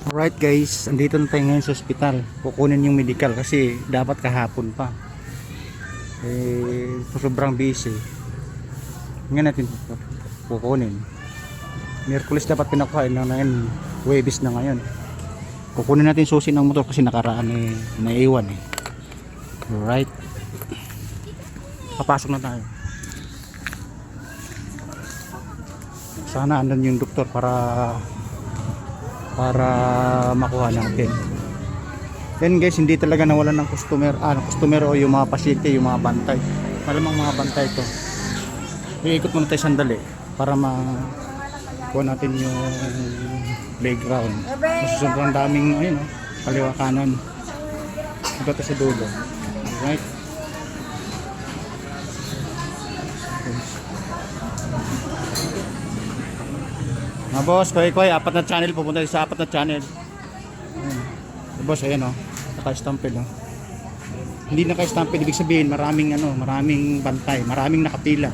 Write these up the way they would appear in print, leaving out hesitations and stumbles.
Alright guys, andito na tayo ngayon sa ospital. Kukunin yung medical kasi dapat kahapon pa. Sobrang busy. Ngayon natin kukunin. Miyerkules dapat pinakuha na ngayon. Huwebes na ngayon. Kukunin natin susi ng motor kasi nakaraan naiwan eh. Alright. Papasok na tayo. Sana andun yung doktor para makuha natin. Yan guys, hindi talaga nawalan ng customer o yung mga pasyente, yung mga bantay. Malamang mga bantay to. Iikot muna tayo sandali para makuha natin yung playground. Kasi sobrang daming ayun, kaliwa kanan. Ito tayo sa dulo. Alright. Mga boss, koy, apat na channel, pupunta sa apat na channel. Ayan. Boss, ayan naka-stamped Hindi naka-stamped, ibig sabihin maraming bantay, maraming nakapila.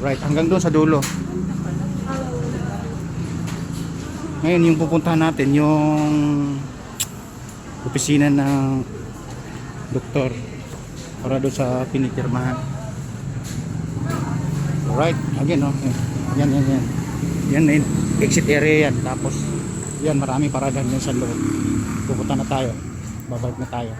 Right, hanggang doon sa dulo. Ngayon yung pupuntahan natin yung opisina ng doktor para doon sa pinipirmahan. Right, again yan. Yan exit area yan. Tapos yan, maraming paradahan yan sa loob. Pupunta na tayo. Babalik na tayo.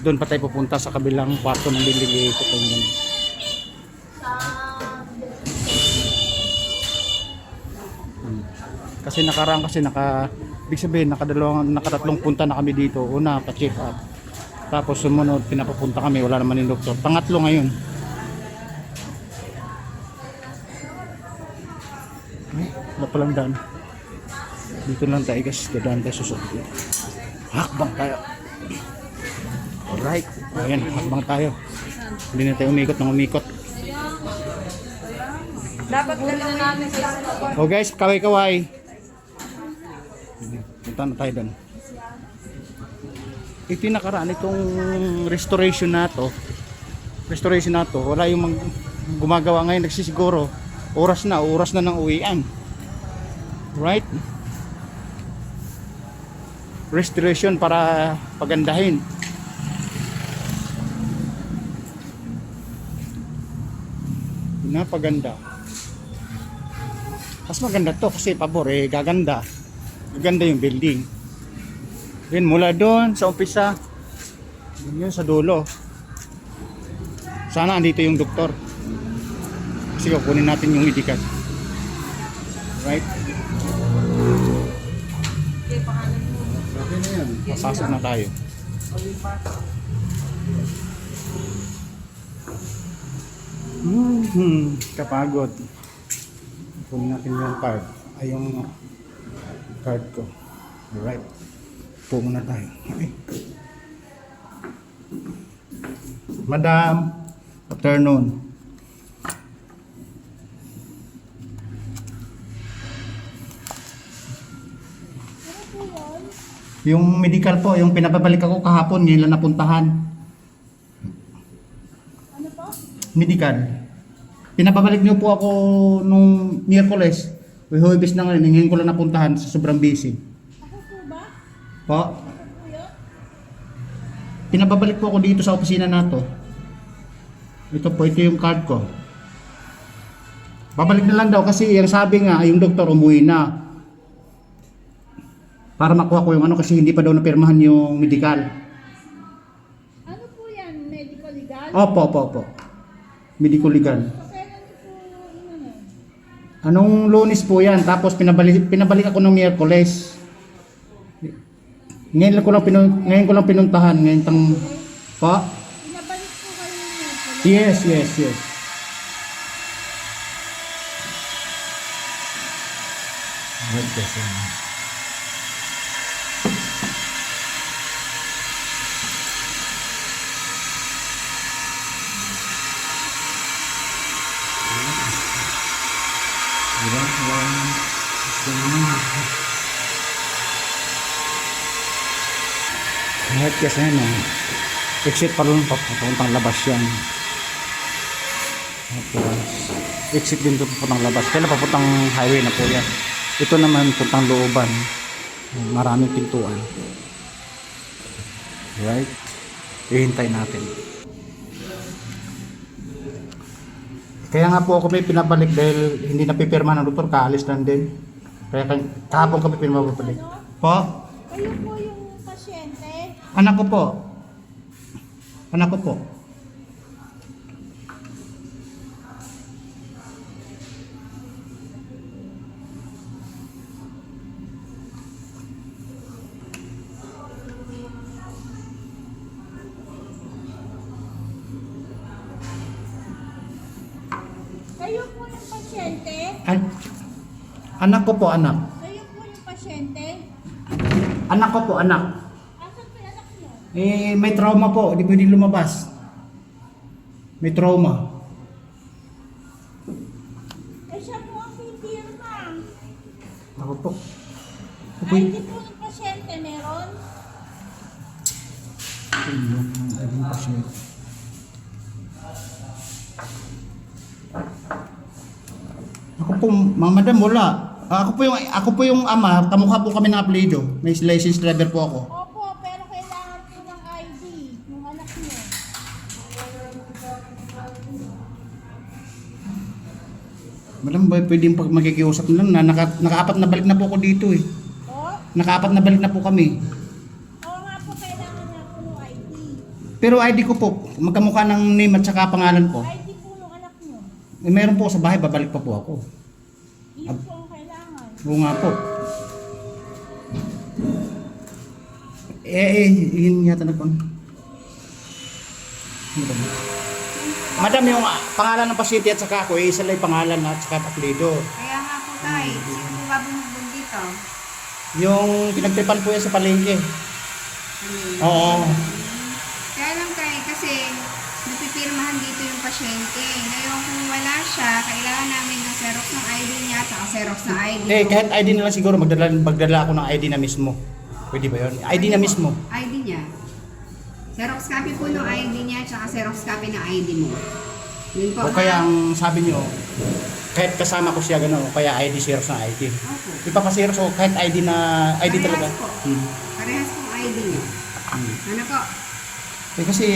Doon pa tayo pupunta sa kabilang kwarto ng building. Kasi nakaraan ibig sabihin nakatatlong punta na kami dito. Una, pa-check up. Tapos sumunod, pinapapunta kami, wala naman yung doktor. Pangatlo ngayon. Wala palang daan. Dito lang tayo guys, dadaan tayo susunod. Hakbang tayo. Alright, ayan, hakbang tayo. Hindi na tayo umikot. Dapat gano'n namin sa Oh guys, kaway. Punta na tayo doon. Ito yung nakaraan, itong restoration na to, wala yung gumagawa ngayon, nagsisiguro oras na ng uwian. Right? Restoration para pagandahin. Napaganda. Mas maganda to kasi pabor gaganda yung building. Then mula doon sa umpisa yun sa dulo. Sana andito yung doktor. Kasi kukunin natin yung medical. Right? Okay na yan. Pasasok na tayo. Kapagod. Kunin natin yung card. Ay yung card ko. Alright. Po muna tayo. Okay. Madam, afternoon. Yung medical po, yung pinapabalik ako kahapon, ngayon lang napuntahan. Ano po? Medical. Pinapabalik niyo po ako nung Miyerkules. Huwebes na ngayon ko lang napuntahan sa sobrang busy. Ako po ba? Po? Ako po yun? Pinapabalik po ako dito sa opisina na to. Ito yung card ko. Babalik na lang daw kasi yung sabi nga, yung doktor umuwi na. Para makuha ko yung kasi hindi pa daw napirmahan yung medical. Ano po yan? Medical legal? Opo. Medical legal. Kailan po ano? Anong Lunes po yan? Tapos pinabalik ako ng Miyerkules. Ngayon ko lang pinuntahan. Pa? Pinabalik po kayo ng medical? Yes. Lahat kasi exit pa rin papuntang labas yan. Tapos exit din ito papuntang labas. Kaya papuntang highway na po yan. Ito naman puntang looban. Maraming pintuan. Right? Ihintay natin. Kaya nga po ako may pinabalik dahil hindi napipirma ng doktor, kaalis lang din. Kaya kahapon kami pinabalik. Po? Kayo po yung pasyente? Anak ko po. Anak ko po. Kayo po yung pasyente? Anak ko po, anak. Kayo po yung pasyente? Anak ko po, anak. Asan po yung anak niyo? May trauma po, hindi pwedeng lumabas. May trauma. Siya po ang pipirma. Ako po. ID po ng pasyente meron? Yung pasyente. Ako po, mga madam, wala. Ako po yung ama, kamukha po kami ng apelyido. May license driver po ako. Opo, pero kailangan po ng ID ng anak niyo. Madam, pwedeng pag magkikiusap lang na nakaapat na balik na po ako dito eh. O? Nakaapat na balik na po kami. Oo nga po, kailangan na po ng ID. Pero ID ko po, magkamukha ng name at saka pangalan ko. ID po ng anak niyo. Meron po sa bahay, babalik pa po ako. Iyon po ang kailangan. Oo nga po. Yun yata na po. Madam, yung pangalan ng pasyente at saka ako, isa lang yung pangalan at saka apelyido. Kaya nga po tay, sino po ba bumugbog dito? Yung pinagtripan po yan sa palengke. Ano? Oo. Kaya lang tay, kasi napipirmahan dito yung pasyente. Ngayon kung wala siya, kailangan namin ng xerox ng ID niya at xerox ng ID ko. Kahit ID na lang siguro, magdala ako ng ID na mismo. Pwede ba yun? ID na mismo. ID niya. Xerox copy po ng ID niya at xerox copy ng ID mo. Yun po. O kaya ang sabi nyo, kahit kasama ko siya gano'n, o kaya ID, xerox ng ID. Opo. Ipapasirox o kahit ID na, ID talaga. Parehas po. Hmm. Parehas pong ID niya. Hmm. Ano po? Kasi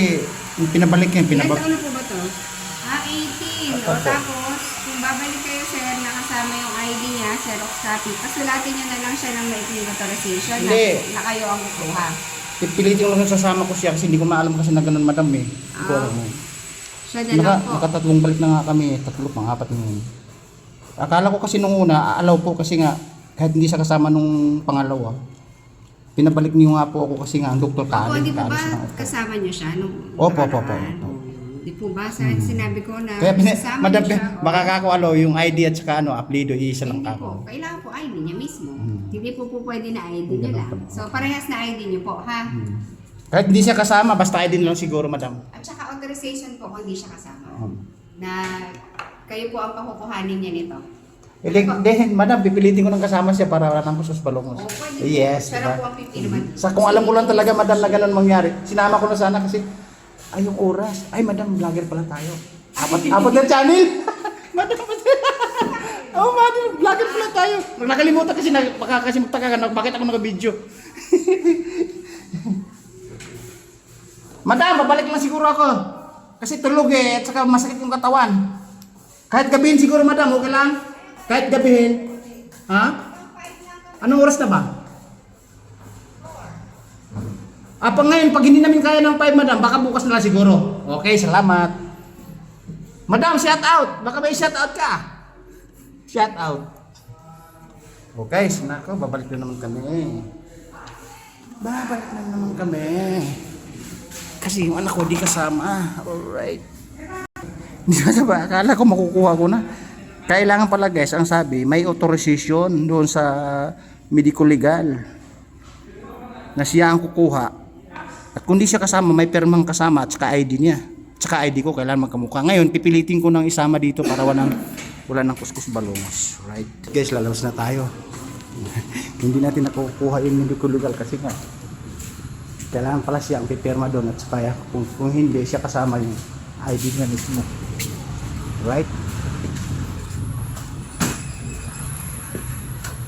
yung pinabalik yan, Ilan taon na po ba to? 18. O Opo. tapos, kung babalik kayo sir, nakasama yung ID niya, xerox copy, pasulatin niyo na lang siya ng maikling authorization Hindi. na kayo ang kukuha. Pilitin ko lang sasama ko siya kasi hindi ko maalam kasi na ganun madam eh. Hindi ko alam eh. Siya na lang po. Nakatatlong balik na nga kami, tatlo pang apat na yun. Akala ko kasi nung una, aalaw po kasi nga, kahit hindi siya kasama nung pangalawa, pinabalik niyo nga po ako kasi nga ang doktor Opo, kaalis. di po ba kaalis na ako. kasama niyo siya nung Opo, nakaraan? opo. Di po ba sinabi ko na Kaya kasama madam, niyo siya? baka kako alo, yung ID at saka apelyido, isa lang Hindi kako. po. Kailangan po ID niya mismo. Hmm. Hindi po pwede na ID niyo Ganun lang. pala. So, parehas na ID niyo po, ha? Kahit hindi siya kasama, basta ID na lang siguro madam. At saka authorization po kung hindi siya kasama. Hmm. Na kayo po ang pakukuhanin niya nito. Hindi, madam, pipilitin ko ng kasama siya para wala nang kusus balongos. O, pwede Yes, po. Pero diba? po ang pipirman. Sa kung alam ko lang talaga madam na ganun mangyari, sinama ko na sana kasi ay yung oras. Ay madam, vlogger pala tayo. Apat na channel. Madam, oh madam, vlogger pala tayo. Nakalimutan kasi baka kasi magtaka ka bakit ako naka-video. Madam, babalik lang siguro ako. Kasi tulog eh, at saka masakit yung katawan. Kahit gabihin siguro madam, okay lang? Kahit gabihin. Ha? Anong oras na ba? Pag ngayon, pag hindi namin kaya ng 5 madam, baka bukas na lang siguro. Okay, salamat. Madam, shout out. Baka may shout out ka. Shout out. Okay, sinako, babalik na naman kami. Babalik na naman kami. Kasi yung anak ko di kasama. Alright. Hindi ba? Akala ko makukuha ko na. Kailangan pala guys, ang sabi, may authorization doon sa medico legal na siya ang kukuha. At kung di siya kasama, may permang kasama at saka ID niya. At saka ID ko, kailangan magkamukha. Ngayon, pipilitin ko nang isama dito para wala ng kuskus balongos. Right? Guys, lalabas na tayo. Hindi natin nakukuha yung medico legal kasi nga kailangan pala siya ang pipirma doon at saka kung hindi siya kasama yung ID niya mismo. Right?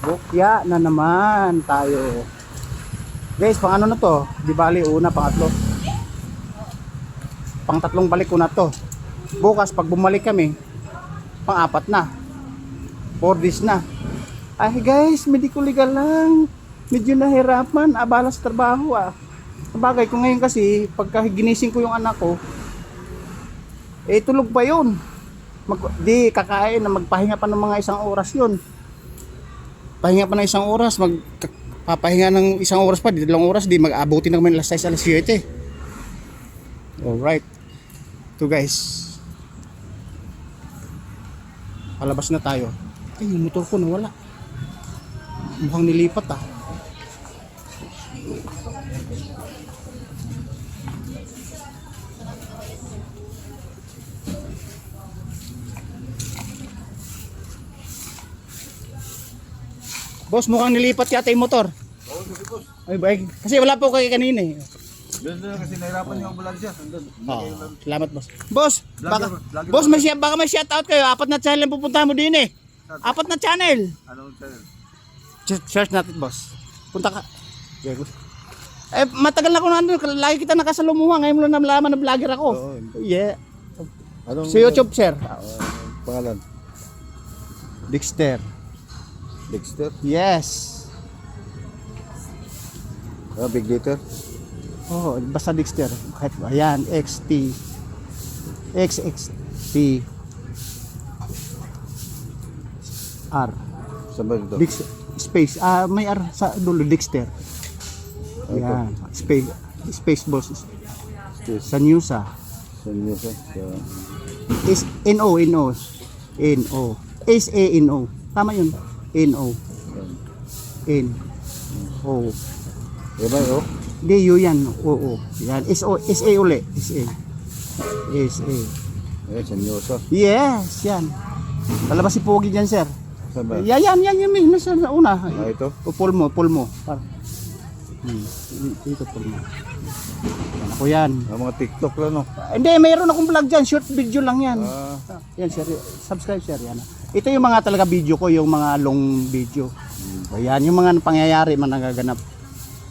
Bukya na naman tayo. Guys, pang ano na to? Di bali, una, pangatlo. Pang tatlong balik ko na to. Bukas, pag bumalik kami, pang apat na. 4 days na. Ay guys, medico legal lang. Medyo nahirapan, abala sa trabaho Sabagay ko ngayon kasi, pagka ginising ko yung anak ko, tulog pa yun. Di kakain na magpahinga pa ng mga 1 oras yun. Pahinga pa ng 1 oras, papahinga ng 1 oras pa, di 2 oras, di mag-abuti na kami alas 6, alas 7. Alright. Ito guys. Palabas na tayo. Ay, yung motor ko nawala. Mukhang nilipat Boss, mukhang nilipat yata yung motor. Oo, sige boss. Ay, bay. Kasi wala po kayo kanina eh. Doon na kasi nahirapan yung vlog siya. Andun. Salamat boss. Boss, Vlogger boss, ba? baka may shout out kayo. 4 na channel ang pupuntahan mo din eh. 4 na channel. Anong channel? Search natin boss. Punta ka. Matagal na ako nandun. Lagi kita nakasalumuha. Ngayon mo lang nalaman na vlogger ako. Oo. Yeah. Anong Sa YouTube, sir. pangalan? Dexter. Dexter? Yes. Big Dieter? Oh, basta Dexter. Kahit ayan, XT. XXT. R. Saan ba dito? Space. May R sa dulo, Dexter. Ayan. Space boss. Sa news Saan niyo siya? is N-O. S-A-N-O. Tama yun. N-O. N-O. Diba yun? Hindi, yun yan. Oo. Yan. S-A uli. S-A. S-A. Saan niyo siya? Yes, yan. Palabas si Pogi dyan, sir. Saan ba? Yan. Nasa una. Ito? Pull mo. Dito, pull mo. Yan, ako yan. Mga TikTok lang, no? Hindi, mayroon akong vlog dyan. Short video lang yan. Yan, sir. Subscribe, sir. Yan. Ito yung mga talaga video ko, yung mga long video. Ayan, yung mga pangyayari man nagaganap.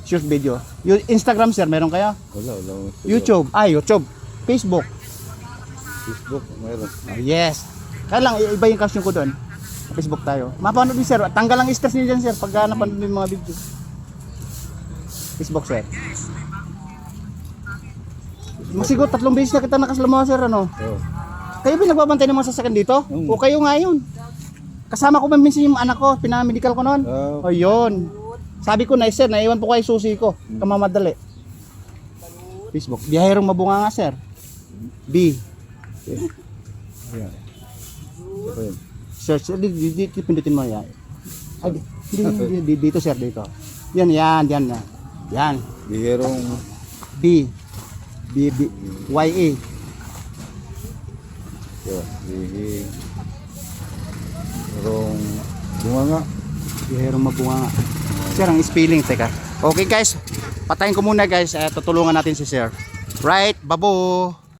Short video. Yung Instagram, sir, meron kaya? Wala. YouTube. YouTube. Facebook. Meron. Yes. Kaya lang, iba yung caption ko doon. Facebook tayo. Mapanood din, sir. Tanggal ang stress niyo dyan, sir. Pagka napanood yung mga video. Facebook, sir. Siguro 3 beses na kita nakasalama, sir, ano? Oo. Kayo ba nagbabantay ng mga sasakyan dito? O kayo nga yun? Kasama ko ba minsan yung anak ko, pinamedical ko noon? O yun. Sabi ko na, sir, naiwan po kayo susi ko. Kamamadali. Facebook. Biyaherong mabunga nga, sir. B. Ayan. Ito yun. Search. Dito pindutin mo yan. Ay, dito, sir, dito. Yan. Bihirong B. Y-A. Bihirong bunga nga. Biyaherong mabunga nga. Sir, ang spelling, teka. Okay guys, patayin ko muna guys. Tutulungan natin si sir. Right, babo.